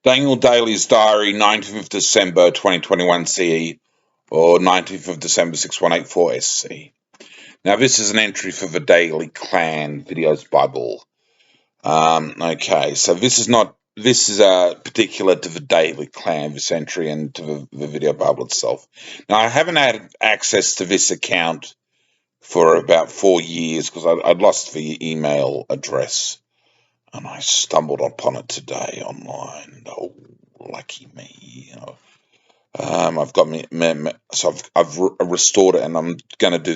Daniel Daly's diary, 19th of December 2021 CE or 19th of December 6184 SC. Now, this is an entry for the Daly Clan Videos Bible. Okay, so this is particular to the Daly Clan, this entry, and to the Video Bible itself. Now, I haven't had access to this account for about 4 years because I'd lost the email address. And I stumbled upon it today online. Oh, lucky me! I've got so I've restored it, and I'm going to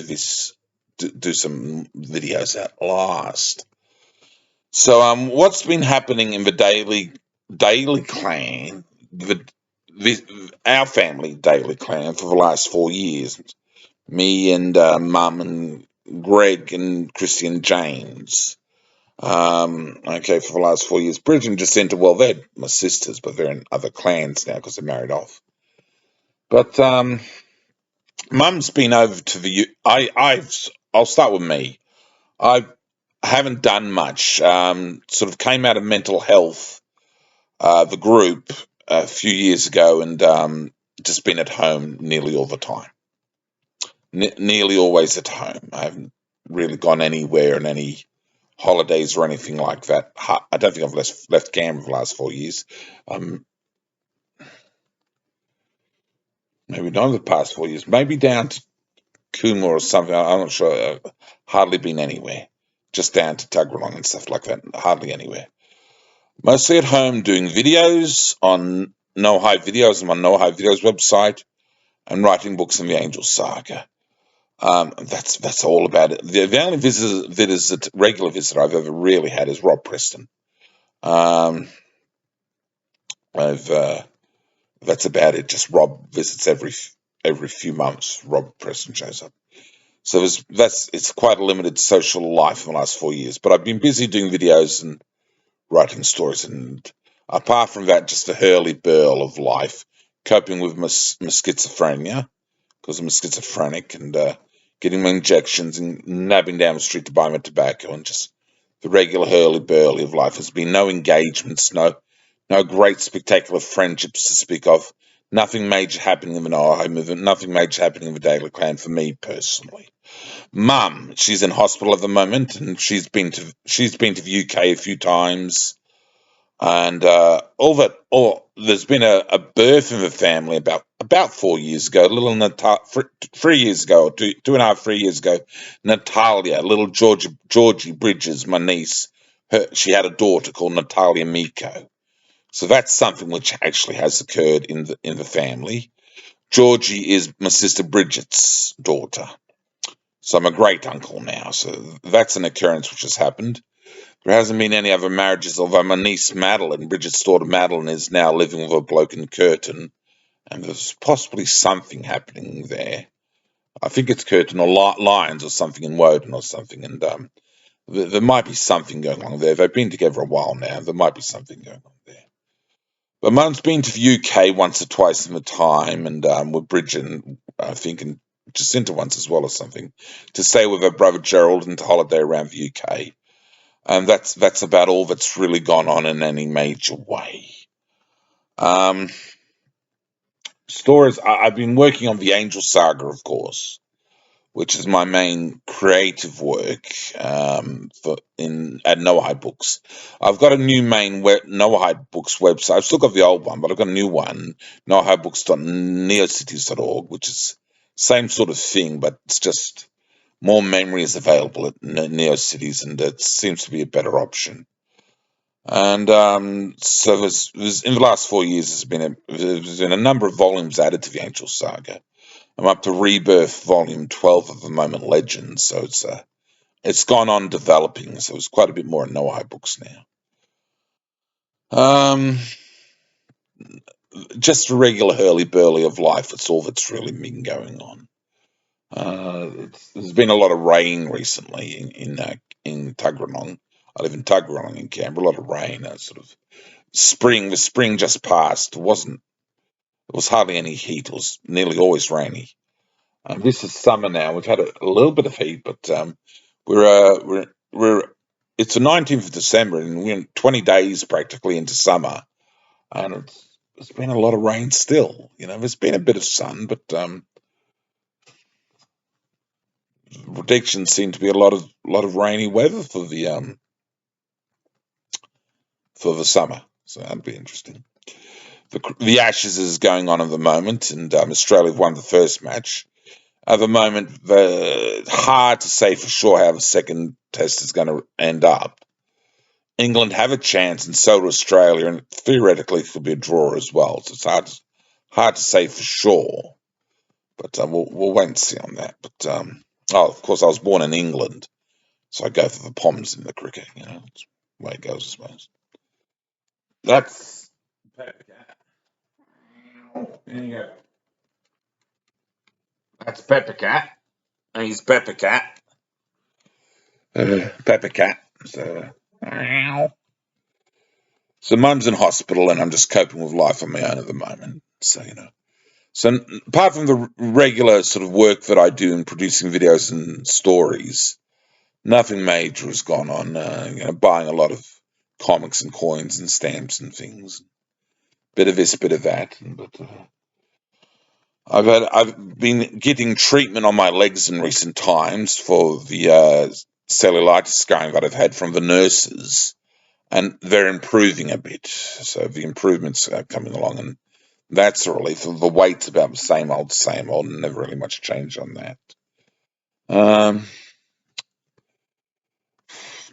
do some videos at last. So, what's been happening in the Daly Clan, our family Daly Clan, for the last 4 years? Me and Mum and Greg and Christian James. Okay, for the last 4 years. Bridget and Jacinta, well, they're my sisters, but they're in other clans now because they're married off. But Mum's been over to the I'll start with me. I haven't done much. Sort of came out of mental health, the group, a few years ago, and just been at home nearly all the time. Nearly always at home. I haven't really gone anywhere in any holidays or anything like that. I don't think I've left Canberra the last 4 years. Maybe not the past 4 years. Maybe down to Coomera or something. I'm not sure. Hardly been anywhere. Just down to Tuggeranong and stuff like that. Hardly anywhere. Mostly at home doing videos on No High Videos, on my No High Videos website, and writing books in the Angel Saga. That's all about it. The only regular visitor I've ever really had is Rob Preston. That's about it. Just Rob visits every few months. Rob Preston shows up. So it's quite a limited social life in the last 4 years. But I've been busy doing videos and writing stories, and apart from that, just the hurly-burly of life, coping with my schizophrenia because I'm a schizophrenic, and getting my injections and nabbing down the street to buy my tobacco, and just the regular hurly-burly of life. There's been no engagements, no great spectacular friendships to speak of, nothing major happening in the Noah movement, nothing major happening in the Daly Clan for me personally. Mum, she's in hospital at the moment, and she's been to the UK a few times, and there's been a birth in the family about 4 years ago, 3 years ago, or 2.5, 3 years ago. Natalia, little Georgie Bridges, my niece, she had a daughter called Natalia Miko. So that's something which actually has occurred in the family. Georgie is my sister Bridget's daughter. So I'm a great uncle now. So that's an occurrence which has happened. There hasn't been any other marriages, although my niece Madeline, Bridget's daughter Madeline, is now living with a bloke in Curtin, and there's possibly something happening there. I think it's Curtin or Lyons or something in Woden or something, and there might be something going on there. They've been together a while now. There might be something going on there. But Mum's been to the UK once or twice in the time, and with Bridget, and I think, and Jacinta once as well or something, to stay with her brother Gerald and to holiday around the UK. And that's about all that's really gone on in any major way. Stories. I've been working on the Angel Saga, of course, which is my main creative work at Noahide Books. I've got a new main Noahide Books website. I've still got the old one, but I've got a new one, noahidebooks.neocities.org, which is same sort of thing, but it's just more memories available at NeoCities, and it seems to be a better option. And so there's in the last 4 years, there's been a number of volumes added to the Angel Saga. I'm up to Rebirth Volume 12 at the moment, Legends. So it's gone on developing. So it's quite a bit more in Noahide Books now. Just a regular hurly-burly of life. That's all that's really been going on. There's been a lot of rain recently in Tuggeranong. I live in Tuggeranong in Canberra. A lot of rain. Sort of spring. The spring just passed. There was hardly any heat. It was nearly always rainy. This is summer now. We've had a little bit of heat, but it's the 19th of December, and we're 20 days practically into summer. and it's been a lot of rain still. There's been a bit of sun, but predictions seem to be a lot of rainy weather for the summer. So that'd be interesting. The Ashes is going on at the moment, and Australia have won the first match. At the moment, hard to say for sure how the second test is going to end up. England have a chance, and so do Australia, and theoretically it could be a draw as well. So it's hard to say for sure, but we'll wait and see on that. But of course, I was born in England, so I go for the Poms in the cricket. It's the way it goes, I suppose. That's Pepper Cat. There you go. That's Pepper Cat. And he's Pepper Cat. Pepper Cat. So mum's in hospital, and I'm just coping with life on my own at the moment. So apart from the regular sort of work that I do in producing videos and stories, nothing major has gone on. Buying a lot of comics and coins and stamps and things. Bit of this, bit of that. But I've been getting treatment on my legs in recent times for the cellulitis scarring that I've had from the nurses, and they're improving a bit. So the improvements are coming along, and that's a relief. The weight's about the same old, and never really much change on that. Um,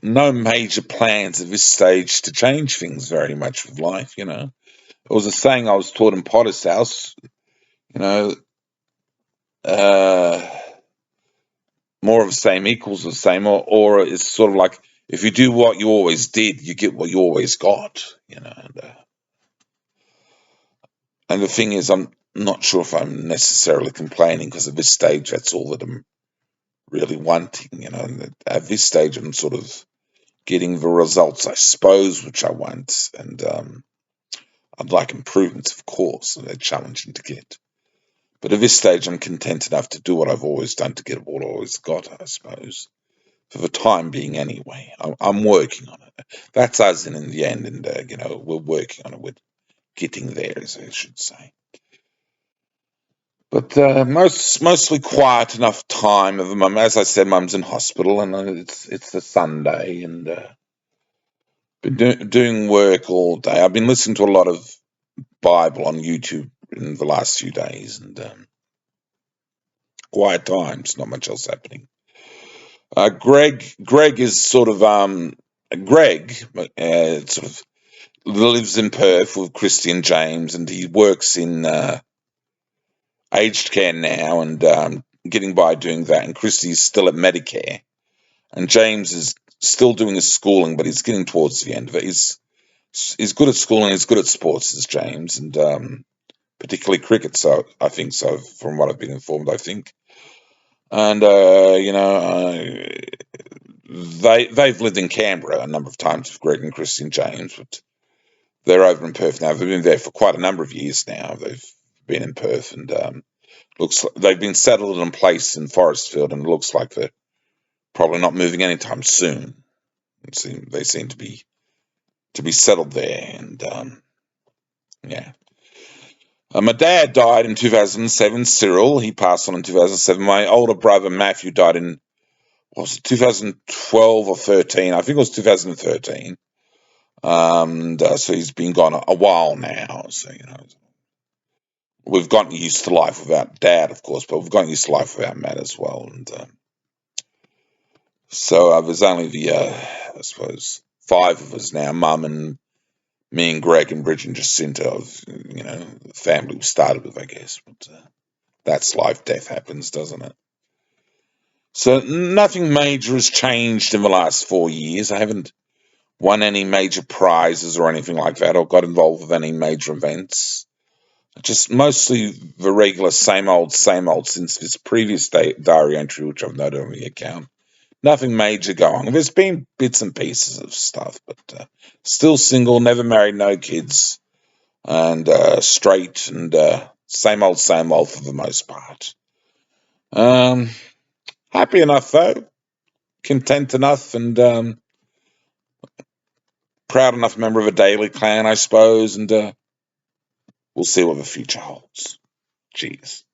no major plans at this stage to change things very much with life. It was a saying I was taught in Potter's house. You know, uh, more of the same equals the same, or it's sort of like if you do what you always did, you get what you always got. And the thing is, I'm not sure if I'm necessarily complaining because at this stage, that's all that I'm really wanting. And at this stage, I'm sort of getting the results, I suppose, which I want, and I'd like improvements, of course, and they're challenging to get. But at this stage, I'm content enough to do what I've always done to get what I've always got, I suppose. For the time being, anyway. I'm working on it. That's us in the end, and we're working on it. We're getting there, as I should say. But mostly quiet enough time of the moment. As I said, Mum's in hospital, and it's a Sunday, and been doing work all day. I've been listening to a lot of Bible on YouTube in the last few days, and quiet times, not much else happening. Greg is sort of Greg sort of lives in Perth with Christy and James, and he works in aged care now, and getting by doing that. And Christy's still at Medicare, and James is still doing his schooling, but he's getting towards the end of it. He's good at schooling, he's good at sports, as James, and particularly cricket. So I think so, from what I've been informed. I think, and they've lived in Canberra a number of times with Greg and Christy and James, but they're over in Perth now. They've been there for quite a number of years now. They've been in Perth, and looks like they've been settled in place in Forestfield, and it looks like they're probably not moving anytime soon. They seem to be settled there, and yeah. My dad died in 2007. Cyril, he passed on in 2007. My older brother Matthew died in, what was it, 2012 or 13? I think it was 2013. And so he's been gone a while now. So we've gotten used to life without Dad, of course, but we've gotten used to life without Matt as well. And so there's only I suppose, 5 of us now: Mum and me and Greg and Bridget and Jacinta of the family we started with, I guess. But that's life. Death happens, doesn't it? So nothing major has changed in the last 4 years. I haven't won any major prizes or anything like that, or got involved with any major events. Just mostly the regular same old since this previous diary entry, which I've noted on the account. Nothing major going. There's been bits and pieces of stuff, but still single, never married, no kids, and straight, and same old for the most part. Happy enough though, content enough, and proud enough member of a Daly clan, I suppose, and We'll see what the future holds. Cheers.